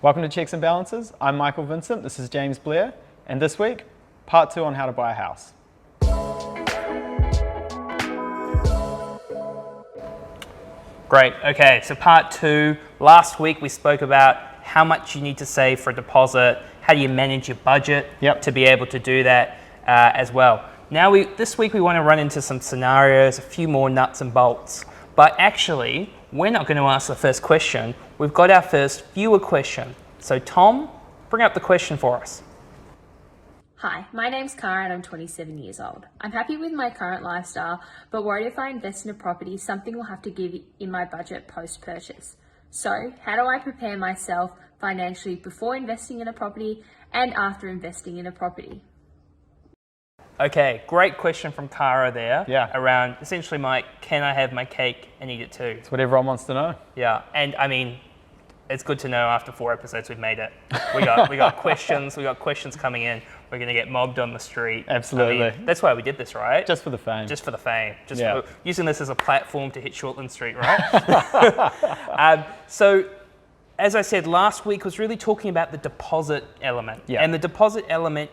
Welcome to Cheques and Balances. I'm Micheal Vincent, this is James Blair, and this week, part 2 on how to buy a house. Great, okay, so part 2. Last week we spoke about how much you need to save for a deposit, how do you manage your budget to be able to do that as well. Now this week we want to run into some scenarios, a few more nuts and bolts, but actually we're not going to ask the first question. We've got our first viewer question. So Tom, bring up the question for us. Hi, my name's Cara and I'm 27 years old. I'm happy with my current lifestyle, but worried if I invest in a property, something will have to give in my budget post-purchase. So, how do I prepare myself financially before investing in a property and after investing in a property? Okay, great question from Cara there. Yeah. Around, essentially, Mike, can I have my cake and eat it too? It's what everyone wants to know. Yeah, and I mean, it's good to know after 4 episodes we've made it. We got questions. We got questions coming in. We're going to get mobbed on the street. Absolutely. I mean, that's why we did this, right? Just for the fame. Just for the fame. Just Yeah. for using this as a platform to hit Shortland Street, right? So, as I said, last week was really talking about the deposit element. Yeah. And the deposit element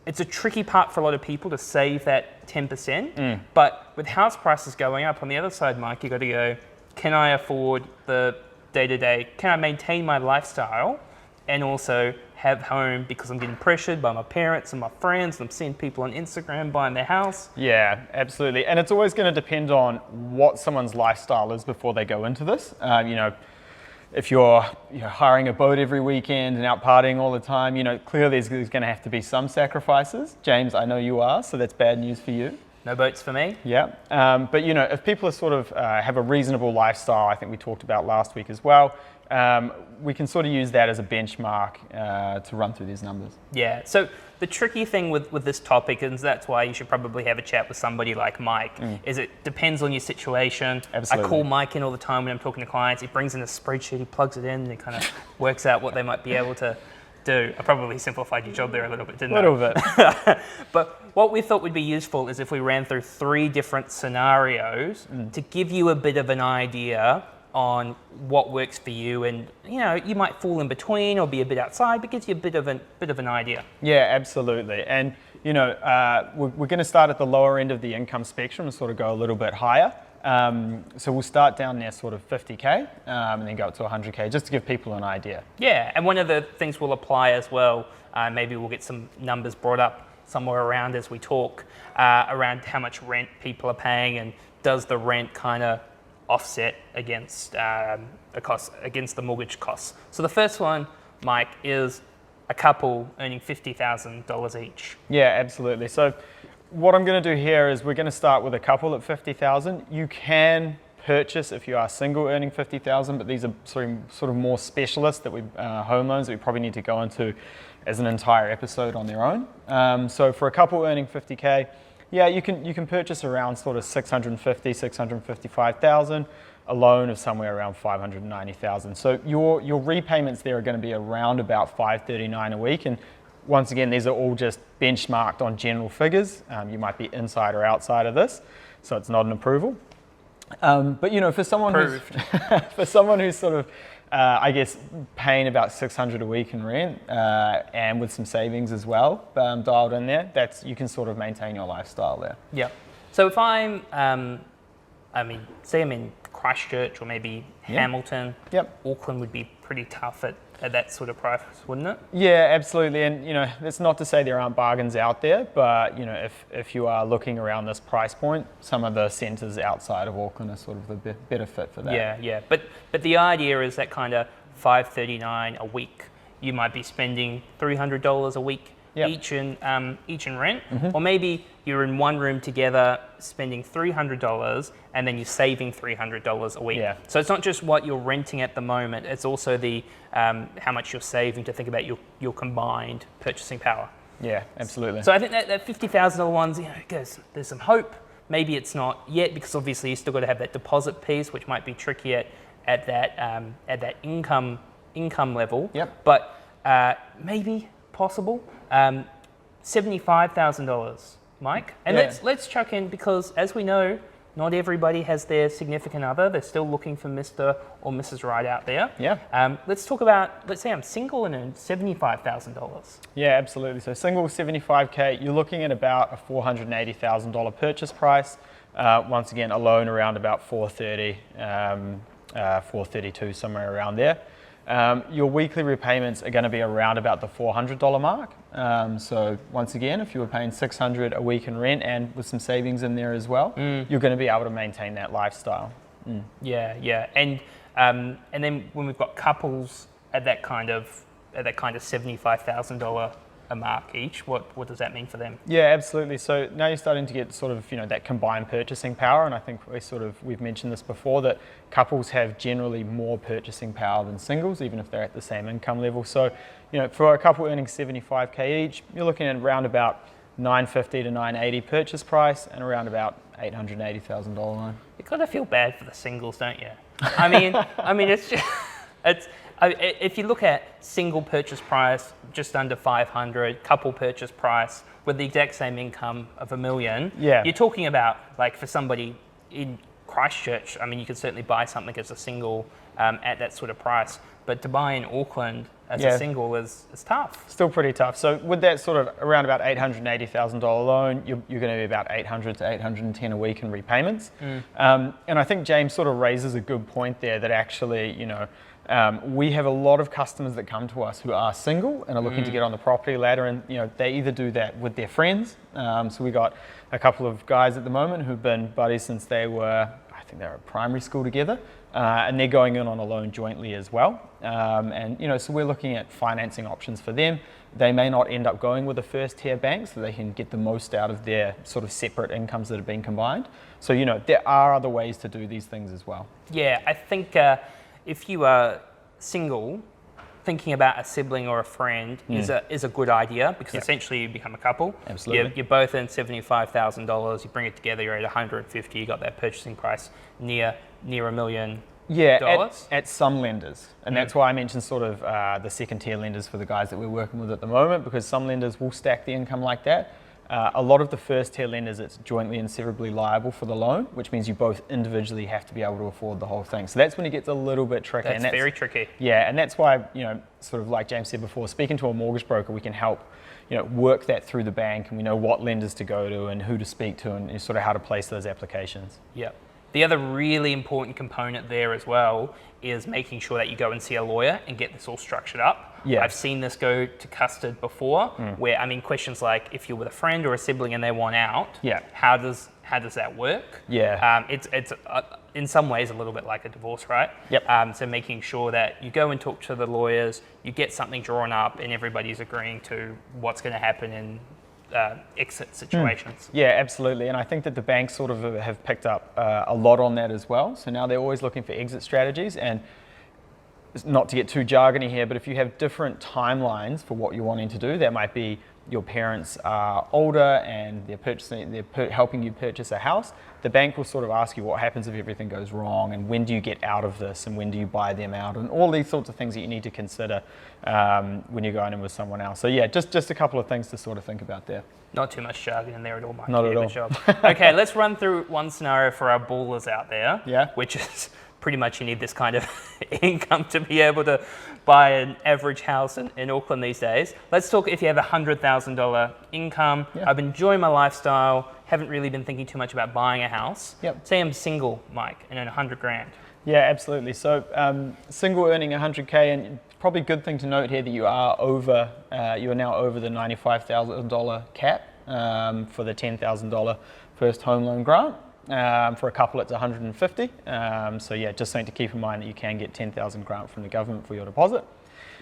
it's a tricky part for a lot of people to save that 10%. But with house prices going up, on the other side, Mike, you got to go, can I afford the day-to-day? Can I maintain my lifestyle and also have home because I'm getting pressured by my parents and my friends and I'm seeing people on Instagram buying their house? Yeah, absolutely. And it's always going to depend on what someone's lifestyle is before they go into this. If you're hiring a boat every weekend and out partying all the time, clearly there's going to have to be some sacrifices. James, I know you are, so that's bad news for you. No boats for me. Yeah, but if people are sort of have a reasonable lifestyle, I think we talked about last week as well, we can sort of use that as a benchmark to run through these numbers. Yeah, so the tricky thing with this topic, and that's why you should probably have a chat with somebody like Mike, is it depends on your situation. Absolutely. I call Mike in all the time when I'm talking to clients. He brings in a spreadsheet, he plugs it in, and he kind of works out what they might be able to do. I probably simplified your job there a little bit, didn't I? A little bit. But what we thought would be useful is if we ran through 3 different scenarios to give you a bit of an idea on what works for you, and you might fall in between or be a bit outside, but gives you a bit of an idea. Yeah, absolutely. And we're going to start at the lower end of the income spectrum and sort of go a little bit higher. So we'll start down there sort of 50k and then go up to 100k, just to give people an idea. Yeah, and one of the things we'll apply as well, maybe we'll get some numbers brought up somewhere around as we talk, around how much rent people are paying and does the rent kind of offset against against the mortgage costs. So the first one, Mike, is a couple earning $50,000 each. Yeah, absolutely. So what I'm going to do here is we're going to start with a couple at 50,000. You can purchase if you are single earning 50,000, but these are sort of more specialists that home loans that we probably need to go into as an entire episode on their own. So for a couple earning 50k, yeah, you can purchase around sort of 650, 655,000, a loan of somewhere around 590,000. So your repayments there are going to be around about $539 a week. And once again, these are all just benchmarked on general figures. You might be inside or outside of this, so it's not an approval. But for someone who's sort of I guess paying about $600 a week in rent and with some savings as well dialed in there, you can sort of maintain your lifestyle there. Yeah. So if I'm, say I'm in Christchurch or maybe Hamilton, Auckland would be pretty tough at that sort of price, wouldn't it? Yeah, absolutely. And that's not to say there aren't bargains out there, but if you are looking around this price point, some of the centres outside of Auckland are sort of a better fit for that. Yeah. But the idea is that kind of $539 a week. You might be spending $300 a week each in rent, or maybe you're in one room together spending $300 and then you're saving $300 a week. Yeah. So it's not just what you're renting at the moment, it's also the how much you're saving to think about your combined purchasing power. Yeah, absolutely. So I think that $50,000 ones, there's some hope. Maybe it's not yet because obviously you still got to have that deposit piece, which might be tricky at that income level. Yep. But maybe possible. $75,000, Mike. And let's chuck in, because as we know, not everybody has their significant other. They're still looking for Mr. or Mrs. Right out there. Yeah. Let's talk about, let's say I'm single and earn $75,000. Yeah, absolutely. So single 75K, you're looking at about a $480,000 purchase price. Once again, a loan around about 430, 432, somewhere around there. Your weekly repayments are going to be around about the $400 mark. So once again, if you were paying $600 a week in rent and with some savings in there as well, you're going to be able to maintain that lifestyle. Yeah. And then when we've got couples at that kind of $75,000 a mark each, what does that mean for them? Yeah, absolutely. So now you're starting to get sort of, that combined purchasing power, and I think we've mentioned this before, that couples have generally more purchasing power than singles, even if they're at the same income level. So, for a couple earning 75K each, you're looking at around about $950 to $980 purchase price and around about $880,000 loan. You kind of feel bad for the singles, don't you? I mean, it's just, if you look at single purchase price just under 500, couple purchase price with the exact same income of $1 million, you're talking about, like, for somebody in Christchurch, I mean, you could certainly buy something as a single at that sort of price, but to buy in Auckland as a single is tough. Still pretty tough. So with that sort of around about $880,000 loan, you're going to be about $800 to $810 a week in repayments. And I think James sort of raises a good point there that actually, we have a lot of customers that come to us who are single and are looking to get on the property ladder, and they either do that with their friends. So we got a couple of guys at the moment who've been buddies since they were at primary school together, and they're going in on a loan jointly as well. So we're looking at financing options for them. They may not end up going with a first tier bank so they can get the most out of their sort of separate incomes that have been combined. So there are other ways to do these things as well. Yeah, I think if you are single, thinking about a sibling or a friend is a good idea, because essentially you become a couple. Absolutely. You're both in $75,000. You bring it together, you're at 150. You got that purchasing price near $1 million. Yeah, at some lenders. And that's why I mentioned sort of the second tier lenders for the guys that we're working with at the moment, because some lenders will stack the income like that. A lot of the first tier lenders, it's jointly and severably liable for the loan, which means you both individually have to be able to afford the whole thing. So that's when it gets a little bit tricky. That's very tricky. Yeah, and that's why, sort of like James said before, speaking to a mortgage broker, we can help, work that through the bank, and we know what lenders to go to and who to speak to and sort of how to place those applications. Yeah. The other really important component there as well is making sure that you go and see a lawyer and get this all structured up. Yeah. I've seen this go to custard before, where, questions like if you're with a friend or a sibling and they want out, how does that work? Yeah. It's in some ways a little bit like a divorce, right? Yep. So making sure that you go and talk to the lawyers, you get something drawn up, and everybody's agreeing to what's going to happen in exit situations. Yeah, absolutely. And I think that the banks sort of have picked up a lot on that as well. So now they're always looking for exit strategies, and not to get too jargony here, but if you have different timelines for what you're wanting to do, that might be your parents are older and they're helping you purchase a house, the bank will sort of ask you what happens if everything goes wrong, and when do you get out of this, and when do you buy them out, and all these sorts of things that you need to consider when you're going in with someone else. So yeah, just a couple of things to sort of think about there. Not too much jargon in there at all, Mike. Not at all. Good job. Okay, let's run through one scenario for our ballers out there, which is pretty much you need this kind of income to be able to buy an average house in Auckland these days. Let's talk if you have a $100,000 income. I've enjoyed my lifestyle, haven't really been thinking too much about buying a house. Say I'm single, Mike, and earn $100,000. Yeah, absolutely. So single earning 100K, and probably a good thing to note here that you are now over the $95,000 cap for the $10,000 first home loan grant. For a couple, it's 150. So yeah, just something to keep in mind that you can get 10,000 grant from the government for your deposit.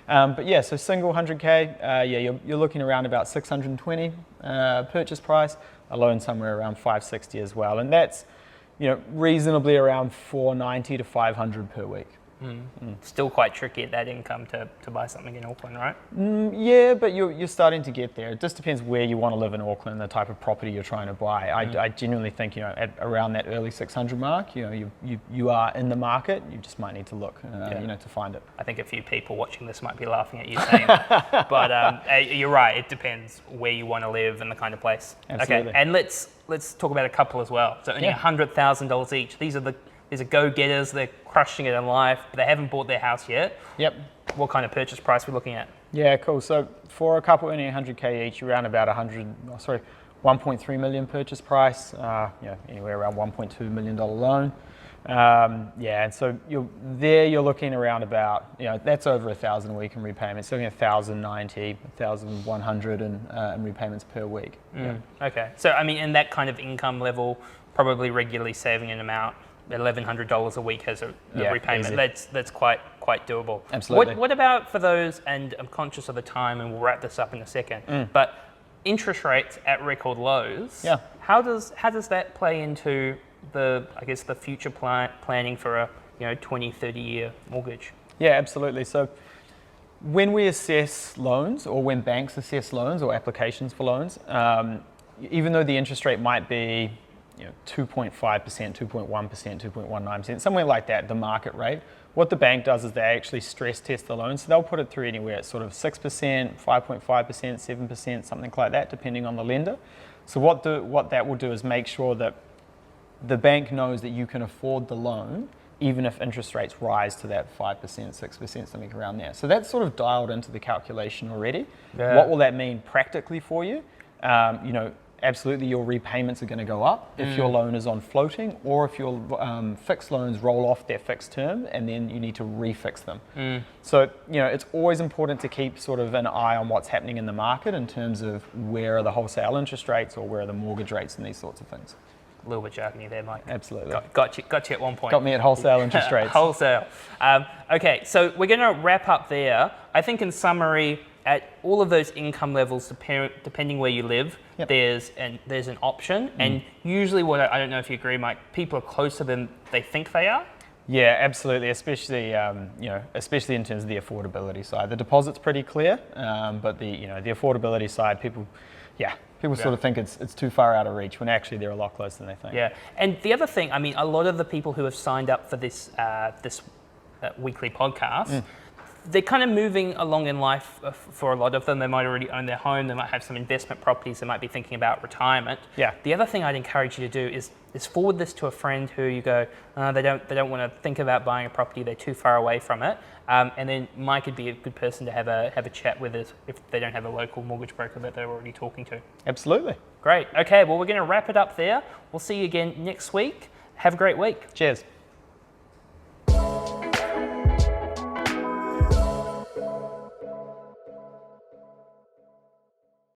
But yeah, so single 100K, you're looking around about 620 purchase price, a loan somewhere around 560 as well, and that's reasonably around 490 to 500 per week. Still quite tricky at that income to buy something in Auckland, right? Yeah, but you're starting to get there. It just depends where you want to live in Auckland, the type of property you're trying to buy. I genuinely think, at around that early 600 mark, you are in the market. You just might need to look, to find it. I think a few people watching this might be laughing at you saying that, but you're right. It depends where you want to live and the kind of place. Absolutely. Okay, and let's talk about a couple as well. So only $100,000 each. These are go-getters. They're crushing it in life, but they haven't bought their house yet. Yep. What kind of purchase price are we looking at? Yeah, cool. So for a couple earning 100K each, around about 1.3 million purchase price. Anywhere around $1.2 million loan. And so you're looking around about, that's over 1,000 a week in repayments. So you're looking at 1,090, 1,100 in repayments per week. Okay. So, in that kind of income level, probably regularly saving an amount, $1,100 a week as a repayment. Easy. That's quite doable. Absolutely. What about for those, and I'm conscious of the time and we'll wrap this up in a second, but interest rates at record lows, how does that play into the future planning for a 20, 30 year mortgage? Yeah, absolutely. So when we assess loans, or when banks assess loans or applications for loans, even though the interest rate might be 2.5%, 2.1%, 2.19%, somewhere like that, the market rate, what the bank does is they actually stress test the loan. So they'll put it through anywhere at sort of 6%, 5.5%, 7%, something like that, depending on the lender. So what that will do is make sure that the bank knows that you can afford the loan, even if interest rates rise to that 5%, 6%, something around there. So that's sort of dialed into the calculation already. Yeah. What will that mean practically for you? Absolutely your repayments are going to go up if your loan is on floating, or if your fixed loans roll off their fixed term and then you need to refix them. So, it's always important to keep sort of an eye on what's happening in the market in terms of where are the wholesale interest rates or where are the mortgage rates and these sorts of things. A little bit jargony there, Mike. Absolutely. Got you at one point. Got me at wholesale interest rates. Wholesale. Okay, so we're going to wrap up there. I think in summary, at all of those income levels, depending where you live, there's an option. And usually I don't know if you agree, Mike, people are closer than they think they are. Yeah, absolutely, especially especially in terms of the affordability side. The deposit's pretty clear, but the affordability side, people sort of think it's too far out of reach when actually they're a lot closer than they think. Yeah, and the other thing, a lot of the people who have signed up for this weekly podcast, they're kind of moving along in life. For a lot of them, they might already own their home, they might have some investment properties, they might be thinking about retirement. Yeah. The other thing I'd encourage you to do is forward this to a friend who you go, they don't want to think about buying a property, they're too far away from it. And then Mike could be a good person to have a chat with us if they don't have a local mortgage broker that they're already talking to. Absolutely. Great. Okay, well, we're going to wrap it up there. We'll see you again next week. Have a great week. Cheers.